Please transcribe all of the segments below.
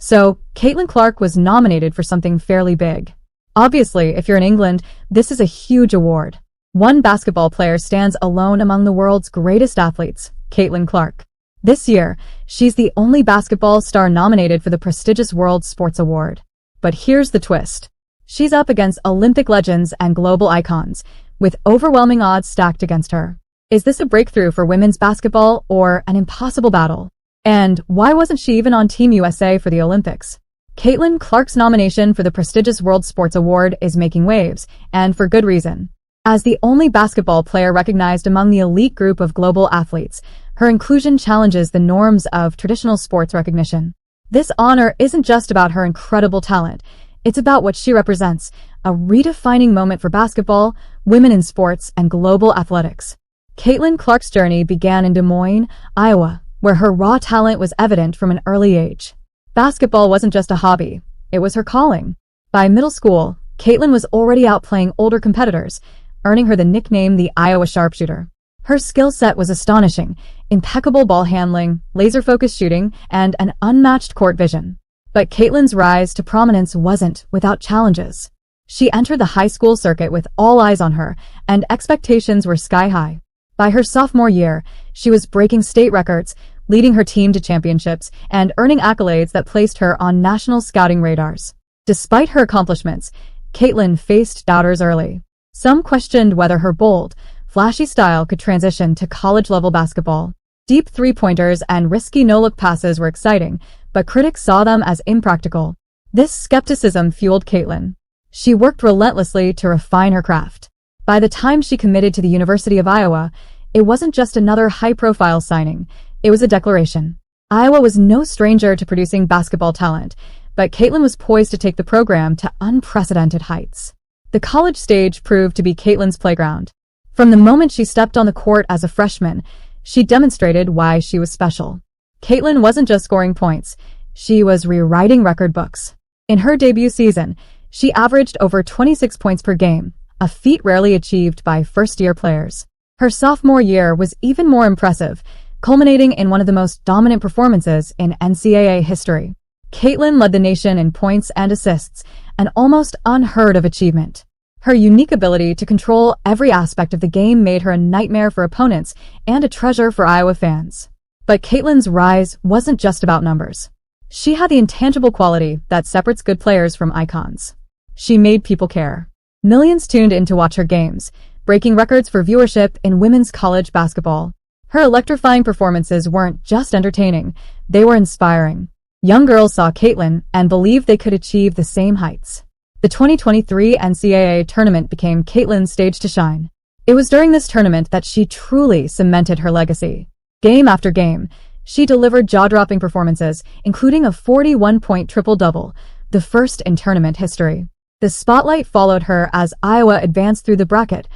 So, Caitlin Clark was nominated for something fairly big. Obviously, if you're in England, this is a huge award. One basketball player stands alone among the world's greatest athletes, Caitlin Clark. This year, she's the only basketball star nominated for the prestigious World Sports Award. But here's the twist. She's up against Olympic legends and global icons, with overwhelming odds stacked against her. Is this a breakthrough for women's basketball or an impossible battle? And why wasn't she even on Team USA for the Olympics? Caitlin Clark's nomination for the prestigious World Sports Award is making waves, and for good reason. As the only basketball player recognized among the elite group of global athletes, her inclusion challenges the norms of traditional sports recognition. This honor isn't just about her incredible talent. It's about what she represents, a redefining moment for basketball, women in sports, and global athletics. Caitlin Clark's journey began in Des Moines, Iowa, where her raw talent was evident from an early age. Basketball wasn't just a hobby, it was her calling. By middle school, Caitlin was already outplaying older competitors, earning her the nickname the Iowa Sharpshooter. Her skill set was astonishing, impeccable ball handling, laser-focused shooting, and an unmatched court vision. But Caitlin's rise to prominence wasn't without challenges. She entered the high school circuit with all eyes on her, and expectations were sky-high. By her sophomore year, she was breaking state records, leading her team to championships, and earning accolades that placed her on national scouting radars. Despite her accomplishments, Caitlin faced doubters early. Some questioned whether her bold, flashy style could transition to college-level basketball. Deep three-pointers and risky no-look passes were exciting, but critics saw them as impractical. This skepticism fueled Caitlin. She worked relentlessly to refine her craft. By the time she committed to the University of Iowa, it wasn't just another high-profile signing. It was a declaration. Iowa was no stranger to producing basketball talent, but Caitlin was poised to take the program to unprecedented heights. The college stage proved to be Caitlin's playground. From the moment she stepped on the court as a freshman, she demonstrated why she was special. Caitlin wasn't just scoring points, she was rewriting record books. In her debut season, she averaged over 26 points per game, a feat rarely achieved by first-year players. Her sophomore year was even more impressive, culminating in one of the most dominant performances in NCAA history. Caitlin led the nation in points and assists, an almost unheard of achievement. Her unique ability to control every aspect of the game made her a nightmare for opponents and a treasure for Iowa fans. But Caitlin's rise wasn't just about numbers. She had the intangible quality that separates good players from icons. She made people care. Millions tuned in to watch her games, breaking records for viewership in women's college basketball. Her electrifying performances weren't just entertaining, they were inspiring. Young girls saw Caitlin and believed they could achieve the same heights. The 2023 NCAA tournament became Caitlin's stage to shine. It was during this tournament that she truly cemented her legacy. Game after game, she delivered jaw-dropping performances, including a 41-point triple-double, the first in tournament history. The spotlight followed her as Iowa advanced through the bracket,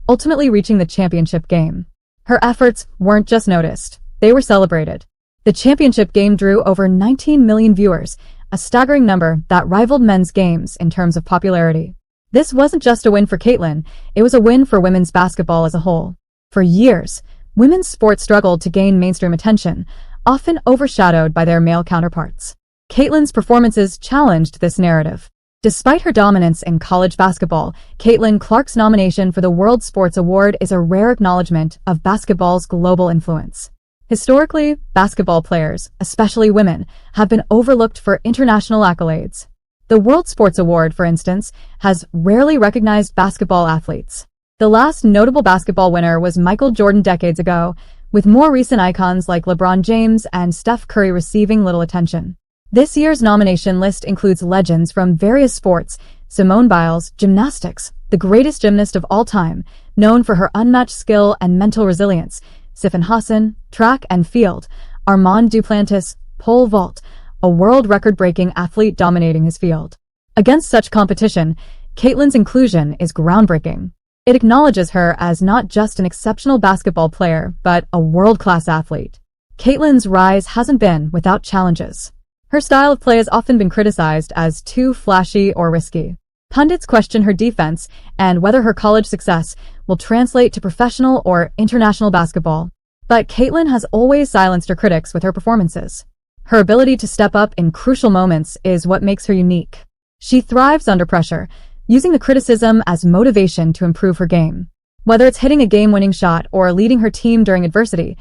ultimately reaching the championship game. Her efforts weren't just noticed, they were celebrated. The championship game drew over 19 million viewers, a staggering number that rivaled men's games in terms of popularity. This wasn't just a win for Caitlin, it was a win for women's basketball as a whole. For years, women's sports struggled to gain mainstream attention, often overshadowed by their male counterparts. Caitlin's performances challenged this narrative. Despite her dominance in college basketball, Caitlin Clark's nomination for the World Sports Award is a rare acknowledgement of basketball's global influence. Historically, basketball players, especially women, have been overlooked for international accolades. The World Sports Award, for instance, has rarely recognized basketball athletes. The last notable basketball winner was Michael Jordan decades ago, with more recent icons like LeBron James and Steph Curry receiving little attention. This year's nomination list includes legends from various sports: Simone Biles, gymnastics, the greatest gymnast of all time, known for her unmatched skill and mental resilience; Sifan Hassan, track and field; Armand Duplantis, pole vault, a world record-breaking athlete dominating his field. Against such competition, Caitlin's inclusion is groundbreaking. It acknowledges her as not just an exceptional basketball player, but a world-class athlete. Caitlin's rise hasn't been without challenges. Her style of play has often been criticized as too flashy or risky. Pundits question her defense and whether her college success will translate to professional or international basketball. But Caitlin has always silenced her critics with her performances. Her ability to step up in crucial moments is what makes her unique. She thrives under pressure, using the criticism as motivation to improve her game. Whether it's hitting a game-winning shot or leading her team during adversity,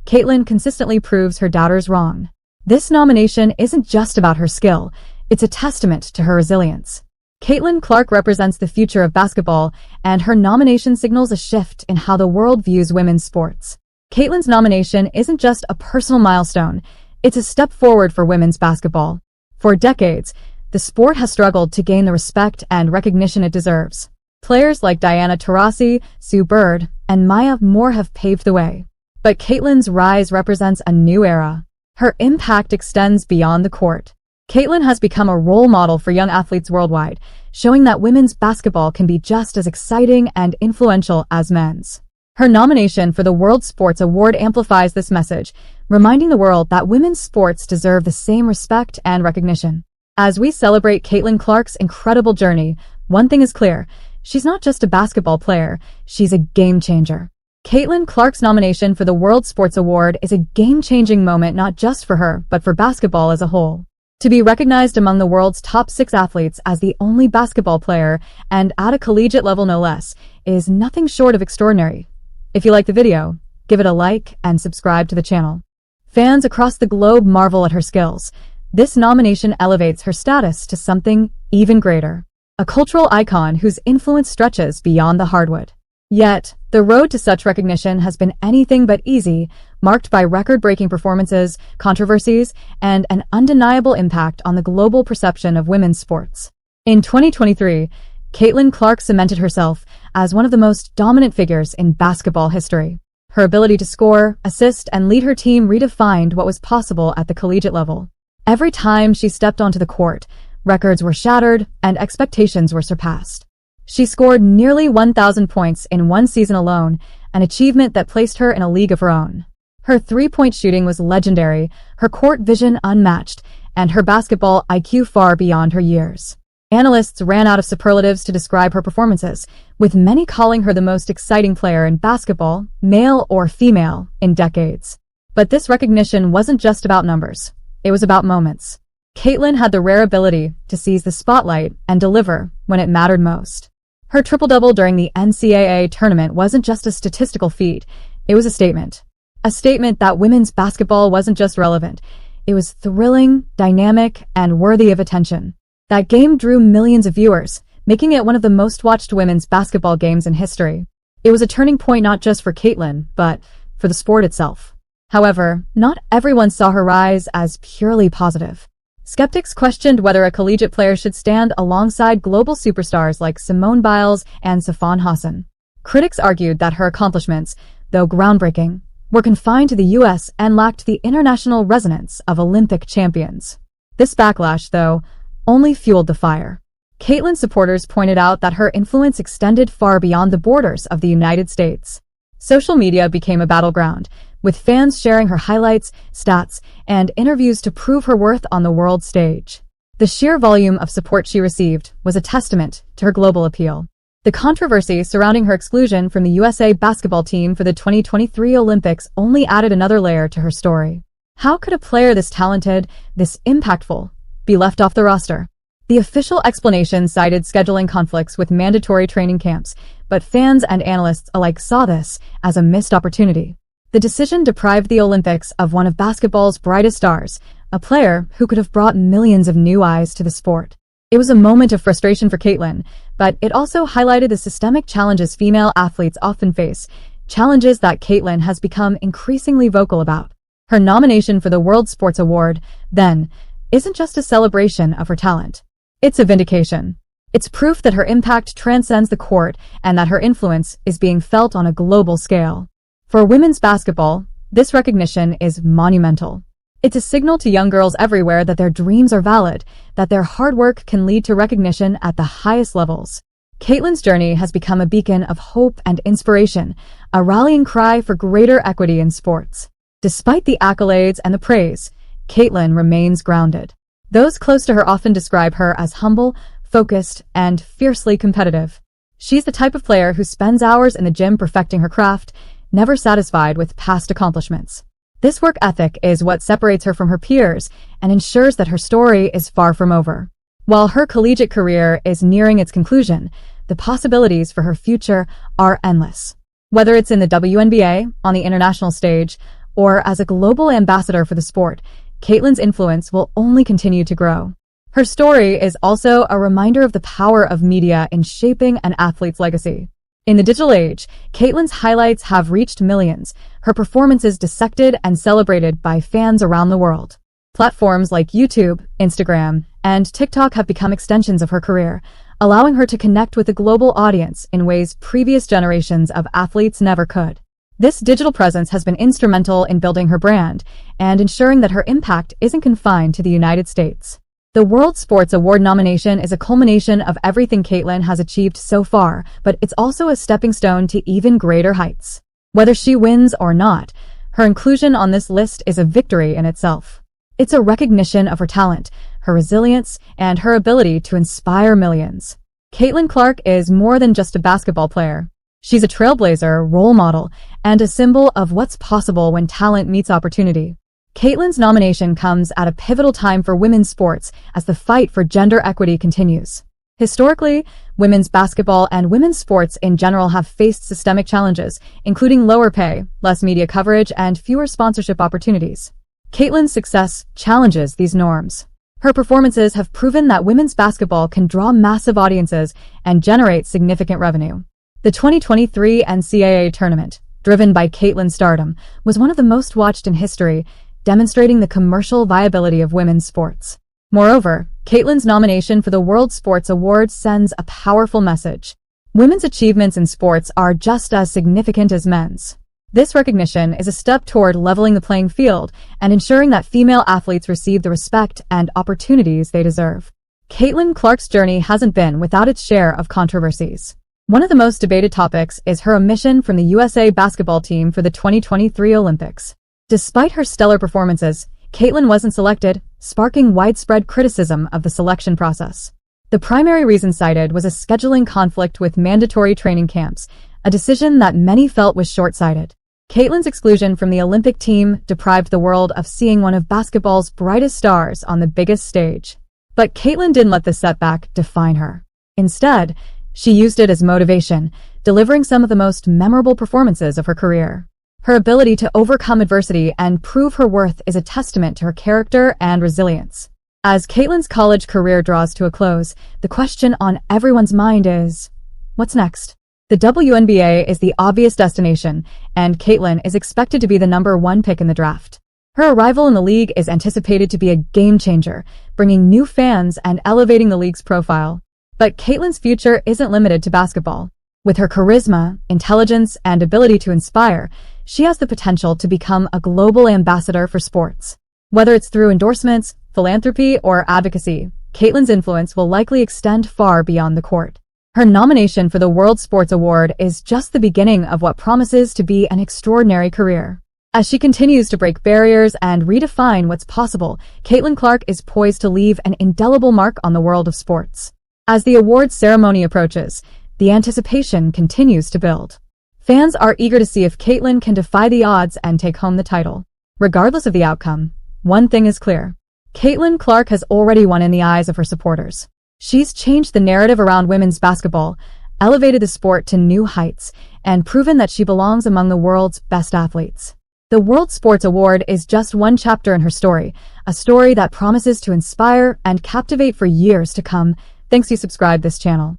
Caitlin consistently proves her doubters wrong. This nomination isn't just about her skill, it's a testament to her resilience. Caitlin Clark represents the future of basketball, and her nomination signals a shift in how the world views women's sports. Caitlin's nomination isn't just a personal milestone, it's a step forward for women's basketball. For decades, the sport has struggled to gain the respect and recognition it deserves. Players like Diana Taurasi, Sue Bird, and Maya Moore have paved the way. But Caitlin's rise represents a new era. Her impact extends beyond the court. Caitlin has become a role model for young athletes worldwide, showing that women's basketball can be just as exciting and influential as men's. Her nomination for the World Sports Award amplifies this message, reminding the world that women's sports deserve the same respect and recognition. As we celebrate Caitlin Clark's incredible journey, one thing is clear: she's not just a basketball player, she's a game changer. Caitlin Clark's nomination for the World Sports Award is a game-changing moment not just for her, but for basketball as a whole. To be recognized among the world's top 6 athletes as the only basketball player, and at a collegiate level no less, is nothing short of extraordinary. If you like the video, give it a like and subscribe to the channel. Fans across the globe marvel at her skills. This nomination elevates her status to something even greater. A cultural icon whose influence stretches beyond the hardwood. Yet, the road to such recognition has been anything but easy, marked by record-breaking performances, controversies, and an undeniable impact on the global perception of women's sports. In 2023, Caitlin Clark cemented herself as one of the most dominant figures in basketball history. Her ability to score, assist, and lead her team redefined what was possible at the collegiate level. Every time she stepped onto the court, records were shattered and expectations were surpassed. She scored nearly 1,000 points in one season alone, an achievement that placed her in a league of her own. Her three-point shooting was legendary, her court vision unmatched, and her basketball IQ far beyond her years. Analysts ran out of superlatives to describe her performances, with many calling her the most exciting player in basketball, male or female, in decades. But this recognition wasn't just about numbers. It was about moments. Caitlin had the rare ability to seize the spotlight and deliver when it mattered most. Her triple-double during the NCAA tournament wasn't just a statistical feat, it was a statement. A statement that women's basketball wasn't just relevant, it was thrilling, dynamic, and worthy of attention. That game drew millions of viewers, making it one of the most-watched women's basketball games in history. It was a turning point not just for Caitlin, but for the sport itself. However, not everyone saw her rise as purely positive. Skeptics questioned whether a collegiate player should stand alongside global superstars like Simone Biles and Safan Hassan. Critics argued that her accomplishments, though groundbreaking, were confined to the US and lacked the international resonance of Olympic champions. This backlash, though, only fueled the fire. Caitlin's supporters pointed out that her influence extended far beyond the borders of the United States. Social media became a battleground, with fans sharing her highlights, stats, and interviews to prove her worth on the world stage. The sheer volume of support she received was a testament to her global appeal. The controversy surrounding her exclusion from the USA basketball team for the 2023 Olympics only added another layer to her story. How could a player this talented, this impactful, be left off the roster? The official explanation cited scheduling conflicts with mandatory training camps, but fans and analysts alike saw this as a missed opportunity. The decision deprived the Olympics of one of basketball's brightest stars, a player who could have brought millions of new eyes to the sport. It was a moment of frustration for Caitlin, but it also highlighted the systemic challenges female athletes often face, challenges that Caitlin has become increasingly vocal about. Her nomination for the World Sports Award, then, isn't just a celebration of her talent. It's a vindication. It's proof that her impact transcends the court and that her influence is being felt on a global scale. For women's basketball, this recognition is monumental. It's a signal to young girls everywhere that their dreams are valid, that their hard work can lead to recognition at the highest levels. Caitlin's journey has become a beacon of hope and inspiration, a rallying cry for greater equity in sports. Despite the accolades and the praise, Caitlin remains grounded. Those close to her often describe her as humble, focused, and fiercely competitive. She's the type of player who spends hours in the gym perfecting her craft, never satisfied with past accomplishments. This work ethic is what separates her from her peers and ensures that her story is far from over. While her collegiate career is nearing its conclusion, the possibilities for her future are endless. Whether it's in the WNBA, on the international stage, or as a global ambassador for the sport, Caitlyn's influence will only continue to grow. Her story is also a reminder of the power of media in shaping an athlete's legacy. In the digital age, Caitlyn's highlights have reached millions, her performances dissected and celebrated by fans around the world. Platforms like YouTube, Instagram, and TikTok have become extensions of her career, allowing her to connect with a global audience in ways previous generations of athletes never could. This digital presence has been instrumental in building her brand and ensuring that her impact isn't confined to the United States. The World Sports Award nomination is a culmination of everything Caitlyn has achieved so far, but it's also a stepping stone to even greater heights. Whether she wins or not, her inclusion on this list is a victory in itself. It's a recognition of her talent, her resilience, and her ability to inspire millions. Caitlyn Clark is more than just a basketball player. She's a trailblazer, role model, and a symbol of what's possible when talent meets opportunity. Caitlyn's nomination comes at a pivotal time for women's sports as the fight for gender equity continues. Historically, women's basketball and women's sports in general have faced systemic challenges, including lower pay, less media coverage, and fewer sponsorship opportunities. Caitlyn's success challenges these norms. Her performances have proven that women's basketball can draw massive audiences and generate significant revenue. The 2023 NCAA tournament, driven by Caitlyn's stardom, was one of the most watched in history, demonstrating the commercial viability of women's sports. Moreover, Caitlyn's nomination for the World Sports Award sends a powerful message. Women's achievements in sports are just as significant as men's. This recognition is a step toward leveling the playing field and ensuring that female athletes receive the respect and opportunities they deserve. Caitlyn Clark's journey hasn't been without its share of controversies. One of the most debated topics is her omission from the USA basketball team for the 2023 Olympics. Despite her stellar performances, Caitlyn wasn't selected, sparking widespread criticism of the selection process. The primary reason cited was a scheduling conflict with mandatory training camps, a decision that many felt was short-sighted. Caitlyn's exclusion from the Olympic team deprived the world of seeing one of basketball's brightest stars on the biggest stage. But Caitlyn didn't let this setback define her. Instead, she used it as motivation, delivering some of the most memorable performances of her career. Her ability to overcome adversity and prove her worth is a testament to her character and resilience. As Caitlyn's college career draws to a close, the question on everyone's mind is, what's next? The WNBA is the obvious destination, and Caitlyn is expected to be the #1 pick in the draft. Her arrival in the league is anticipated to be a game-changer, bringing new fans and elevating the league's profile. But Caitlyn's future isn't limited to basketball. With her charisma, intelligence, and ability to inspire, she has the potential to become a global ambassador for sports. Whether it's through endorsements, philanthropy, or advocacy, Caitlyn's influence will likely extend far beyond the court. Her nomination for the World Sports Award is just the beginning of what promises to be an extraordinary career. As she continues to break barriers and redefine what's possible, Caitlyn Clark is poised to leave an indelible mark on the world of sports. As the awards ceremony approaches, the anticipation continues to build. Fans are eager to see if Caitlyn can defy the odds and take home the title. Regardless of the outcome, one thing is clear. Caitlyn Clark has already won in the eyes of her supporters. She's changed the narrative around women's basketball, elevated the sport to new heights, and proven that she belongs among the world's best athletes. The World Sports Award is just one chapter in her story, a story that promises to inspire and captivate for years to come. Thanks you subscribe this channel.